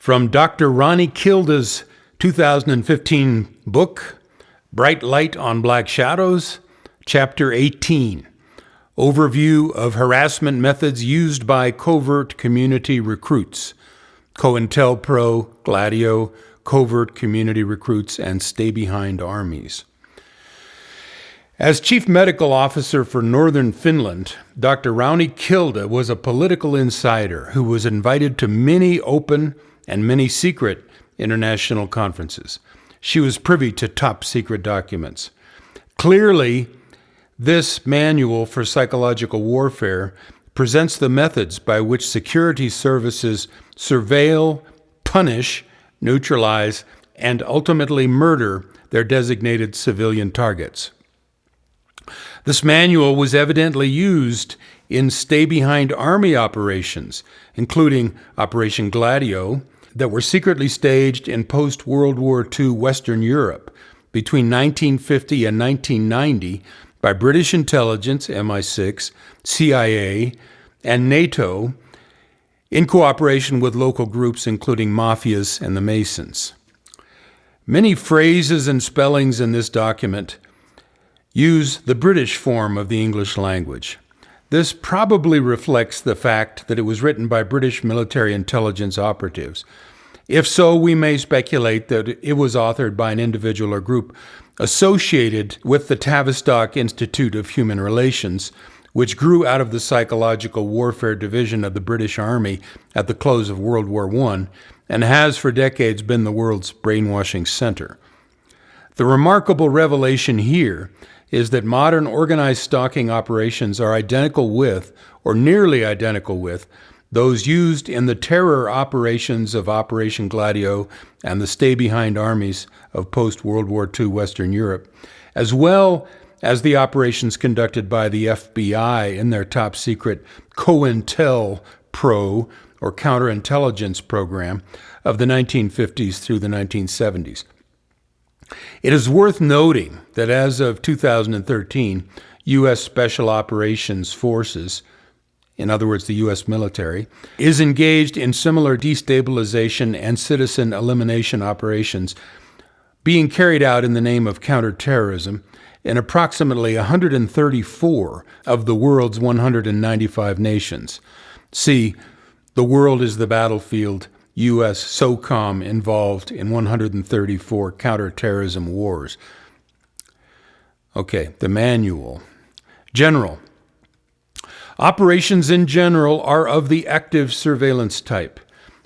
From Dr. Ronnie Kilda's 2015 book, Bright Light on Black Shadows, Chapter 18, Overview of Harassment Methods Used by Covert Community Recruits, COINTELPRO, Gladio, Covert Community Recruits, and Stay Behind Armies. As Chief Medical Officer for Northern Finland, Dr. Ronnie Kilda was a political insider who was invited to many open and many secret international conferences. She was privy to top-secret documents. Clearly, this manual for psychological warfare presents the methods by which security services surveil, punish, neutralize, and ultimately murder their designated civilian targets. This manual was evidently used in stay-behind army operations, including Operation Gladio, that were secretly staged in post-World War II Western Europe between 1950 and 1990 by British intelligence, MI6, CIA, and NATO, in cooperation with local groups including mafias and the Masons. Many phrases and spellings in this document use the British form of the English language. This probably reflects the fact that it was written by British military intelligence operatives. If so, we may speculate that it was authored by an individual or group associated with the Tavistock Institute of Human Relations, which grew out of the Psychological Warfare Division of the British Army at the close of World War I, and has for decades been the world's brainwashing center. The remarkable revelation here is that modern organized stalking operations are identical with, or nearly identical with, those used in the terror operations of Operation Gladio and the stay-behind armies of post-World War II Western Europe, as well as the operations conducted by the FBI in their top-secret COINTELPRO, or counterintelligence program, of the 1950s through the 1970s. It is worth noting that as of 2013, U.S. Special Operations Forces, in other words, the U.S. military, is engaged in similar destabilization and citizen elimination operations being carried out in the name of counterterrorism in approximately 134 of the world's 195 nations. See, the world is the battlefield, U.S. SOCOM involved in 134 counterterrorism wars. Okay, the manual. General. Operations in general are of the active surveillance type.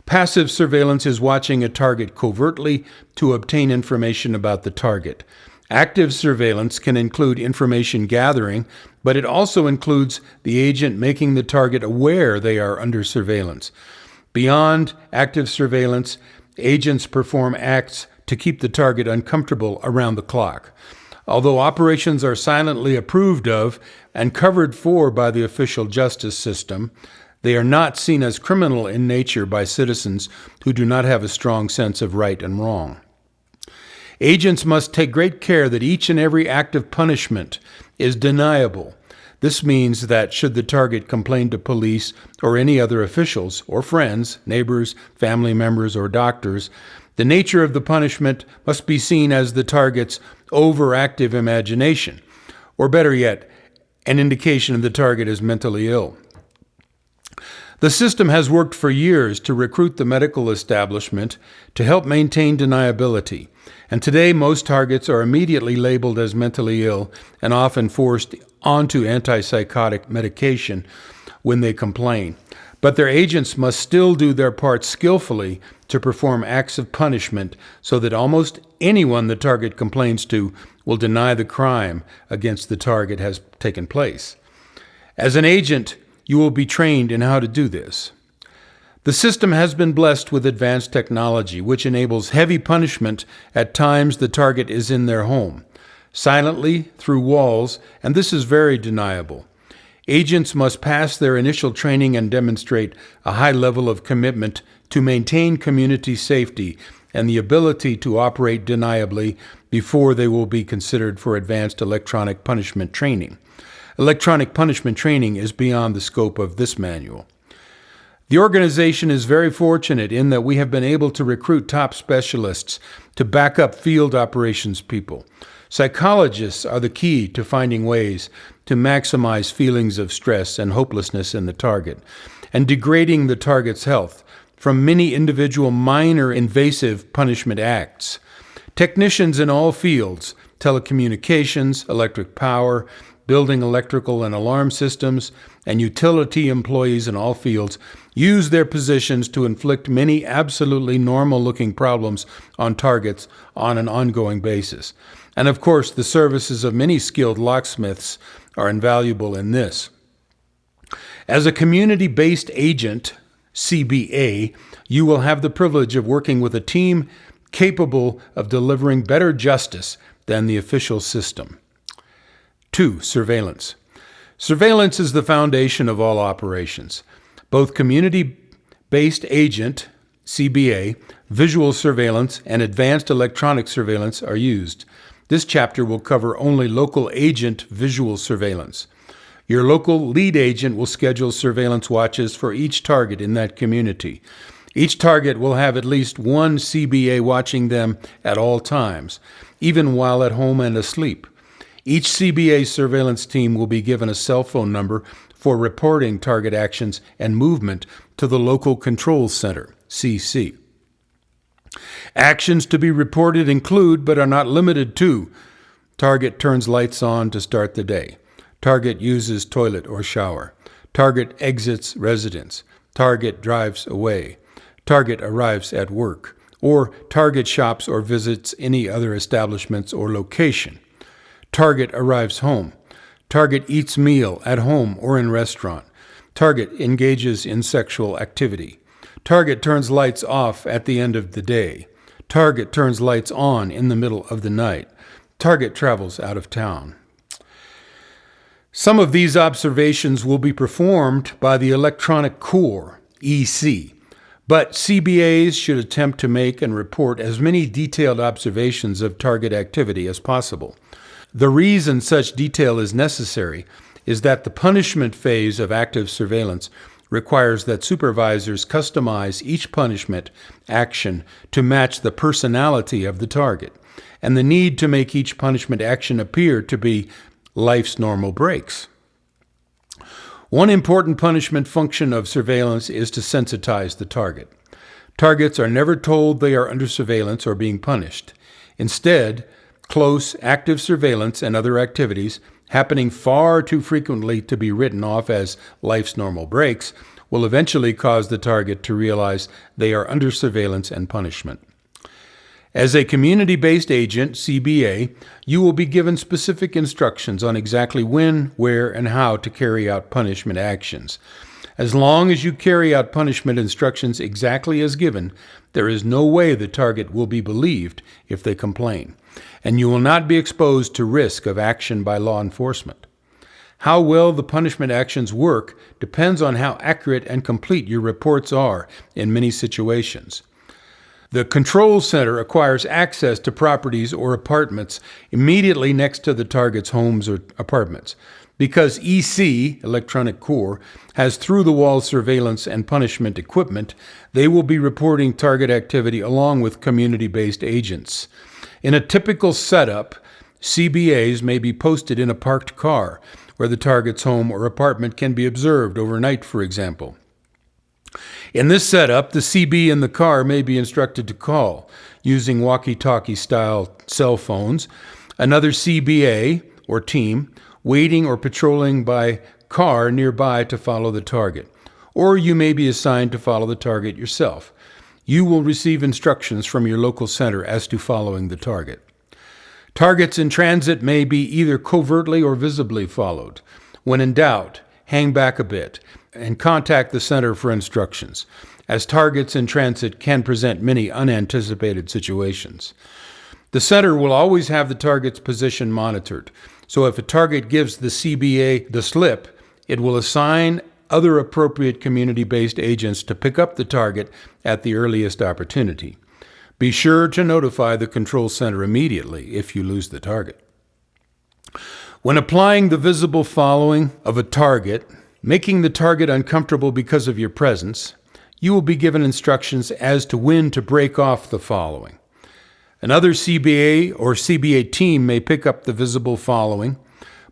Passive surveillance is watching a target covertly to obtain information about the target. Active surveillance can include information gathering, but it also includes the agent making the target aware they are under surveillance. Beyond active surveillance, agents perform acts to keep the target uncomfortable around the clock. Although operations are silently approved of and covered for by the official justice system, they are not seen as criminal in nature by citizens who do not have a strong sense of right and wrong. Agents must take great care that each and every act of punishment is deniable. This means that should the target complain to police or any other officials or friends, neighbors, family members, or doctors, the nature of the punishment must be seen as the target's overactive imagination, or better yet, an indication of the target is mentally ill. The system has worked for years to recruit the medical establishment to help maintain deniability, and today most targets are immediately labeled as mentally ill and often forced onto anti-psychotic medication when they complain. But their agents must still do their part skillfully to perform acts of punishment so that almost anyone the target complains to will deny the crime against the target has taken place. As an agent, you will be trained in how to do this. The system has been blessed with advanced technology, which enables heavy punishment at times the target is in their home, silently through walls, and this is very deniable. Agents must pass their initial training and demonstrate a high level of commitment to maintain community safety and the ability to operate deniably before they will be considered for advanced electronic punishment training. Electronic punishment training is beyond the scope of this manual. The organization is very fortunate in that we have been able to recruit top specialists to back up field operations people. Psychologists are the key to finding ways to maximize feelings of stress and hopelessness in the target, and degrading the target's health from many individual minor invasive punishment acts. Technicians in all fields, telecommunications, electric power, building electrical and alarm systems, and utility employees in all fields use their positions to inflict many absolutely normal-looking problems on targets on an ongoing basis. And of course, the services of many skilled locksmiths are invaluable in this. As a community-based agent, CBA, you will have the privilege of working with a team capable of delivering better justice than the official system. 2. Surveillance. Surveillance is the foundation of all operations. Both community-based agent, CBA, visual surveillance, and advanced electronic surveillance are used. This chapter will cover only local agent visual surveillance. Your local lead agent will schedule surveillance watches for each target in that community. Each target will have at least one CBA watching them at all times, even while at home and asleep. Each CBA surveillance team will be given a cell phone number for reporting target actions and movement to the local control center, CC. Actions to be reported include, but are not limited to, target turns lights on to start the day. Target uses toilet or shower. Target exits residence. Target drives away. Target arrives at work. Or target shops or visits any other establishments or location. Target arrives home. Target eats meal at home or in restaurant. Target engages in sexual activity. Target turns lights off at the end of the day. Target turns lights on in the middle of the night. Target travels out of town. Some of these observations will be performed by the Electronic Core, EC, but CBAs should attempt to make and report as many detailed observations of target activity as possible. The reason such detail is necessary is that the punishment phase of active surveillance requires that supervisors customize each punishment action to match the personality of the target, and the need to make each punishment action appear to be life's normal breaks. One important punishment function of surveillance is to sensitize the target. Targets are never told they are under surveillance or being punished. Instead, close, active surveillance and other activities, happening far too frequently to be written off as life's normal breaks, will eventually cause the target to realize they are under surveillance and punishment. As a community-based agent, CBA, you will be given specific instructions on exactly when, where, and how to carry out punishment actions. As long as you carry out punishment instructions exactly as given, there is no way the target will be believed if they complain, and you will not be exposed to risk of action by law enforcement. How well the punishment actions work depends on how accurate and complete your reports are in many situations. The control center acquires access to properties or apartments immediately next to the target's homes or apartments. Because EC, Electronic Core, has through-the-wall surveillance and punishment equipment, they will be reporting target activity along with community-based agents. In a typical setup, CBAs may be posted in a parked car, where the target's home or apartment can be observed overnight, for example. In this setup, the CB in the car may be instructed to call, using walkie-talkie style cell phones, another CBA or team waiting or patrolling by car nearby to follow the target. Or you may be assigned to follow the target yourself. You will receive instructions from your local center as to following the target. Targets in transit may be either covertly or visibly followed. When in doubt, hang back a bit and contact the center for instructions, as targets in transit can present many unanticipated situations. The center will always have the target's position monitored, so if a target gives the CBA the slip, it will assign other appropriate community-based agents to pick up the target at the earliest opportunity. Be sure to notify the control center immediately if you lose the target. When applying the visible following of a target, making the target uncomfortable because of your presence, you will be given instructions as to when to break off the following. Another CBA or CBA team may pick up the visible following,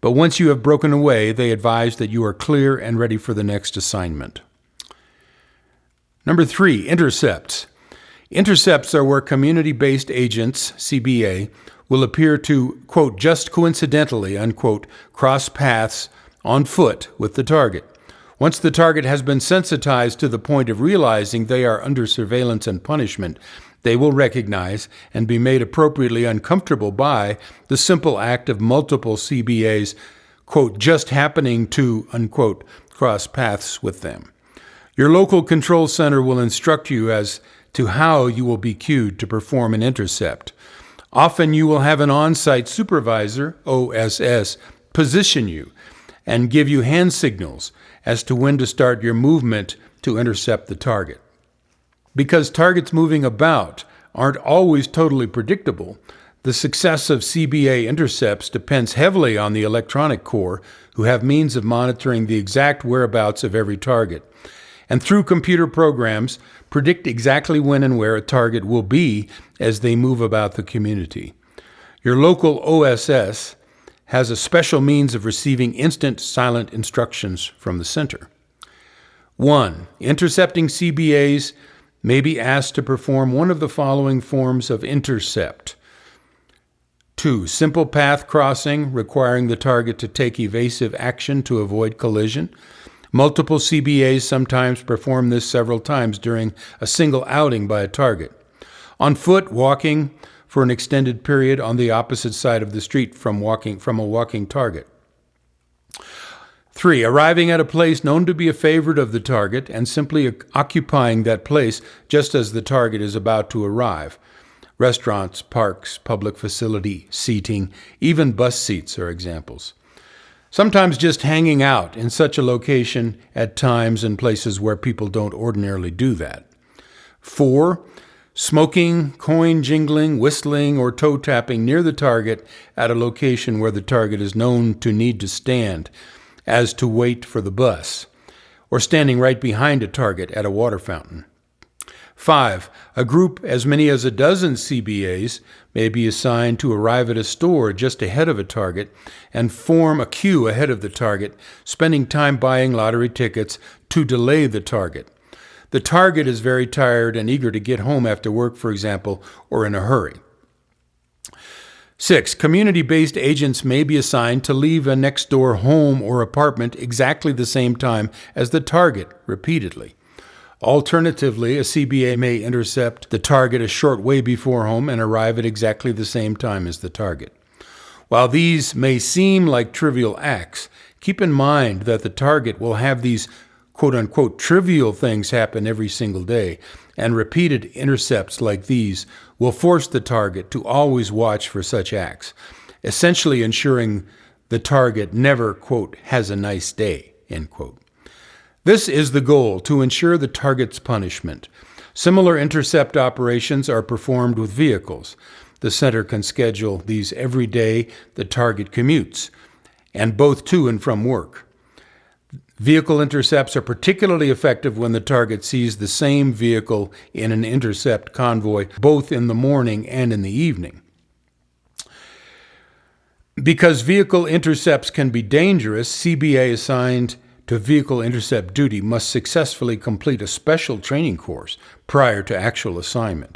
but once you have broken away, they advise that you are clear and ready for the next assignment. Number 3, intercepts. Intercepts are where community-based agents, CBA, will appear to, quote, just coincidentally, unquote, cross paths on foot with the target. Once the target has been sensitized to the point of realizing they are under surveillance and punishment, they will recognize and be made appropriately uncomfortable by the simple act of multiple CBAs, quote, just happening to, unquote, cross paths with them. Your local control center will instruct you as to how you will be cued to perform an intercept. Often you will have an on-site supervisor, OSS, position you and give you hand signals as to when to start your movement to intercept the target. Because targets moving about aren't always totally predictable, the success of CBA intercepts depends heavily on the electronic corps, who have means of monitoring the exact whereabouts of every target, and through computer programs, predict exactly when and where a target will be as they move about the community. Your local OSS has a special means of receiving instant silent instructions from the center. 1. Intercepting CBAs may be asked to perform one of the following forms of intercept. 2. Simple path crossing, requiring the target to take evasive action to avoid collision. Multiple CBAs sometimes perform this several times during a single outing by a target. On foot, walking for an extended period on the opposite side of the street from a walking target. 3. Arriving at a place known to be a favorite of the target and simply occupying that place just as the target is about to arrive. Restaurants, parks, public facility, seating, even bus seats are examples. Sometimes just hanging out in such a location at times and places where people don't ordinarily do that. 4. Smoking, coin jingling, whistling, or toe tapping near the target at a location where the target is known to need to stand, as to wait for the bus, or standing right behind a target at a water fountain. 5. A group as many as a dozen CBAs may be assigned to arrive at a store just ahead of a target and form a queue ahead of the target, spending time buying lottery tickets to delay the target. The target is very tired and eager to get home after work, for example, or in a hurry. 6. Community-based agents may be assigned to leave a next-door home or apartment exactly the same time as the target, repeatedly. Alternatively, a CBA may intercept the target a short way before home and arrive at exactly the same time as the target. While these may seem like trivial acts, keep in mind that the target will have these quote-unquote trivial things happen every single day, and repeated intercepts like these will force the target to always watch for such acts, essentially ensuring the target never, quote, has a nice day, end quote. This is the goal, to ensure the target's punishment. Similar intercept operations are performed with vehicles. The center can schedule these every day the target commutes, and both to and from work. Vehicle intercepts are particularly effective when the target sees the same vehicle in an intercept convoy, both in the morning and in the evening. Because vehicle intercepts can be dangerous, CBA assigned to vehicle intercept duty must successfully complete a special training course prior to actual assignment.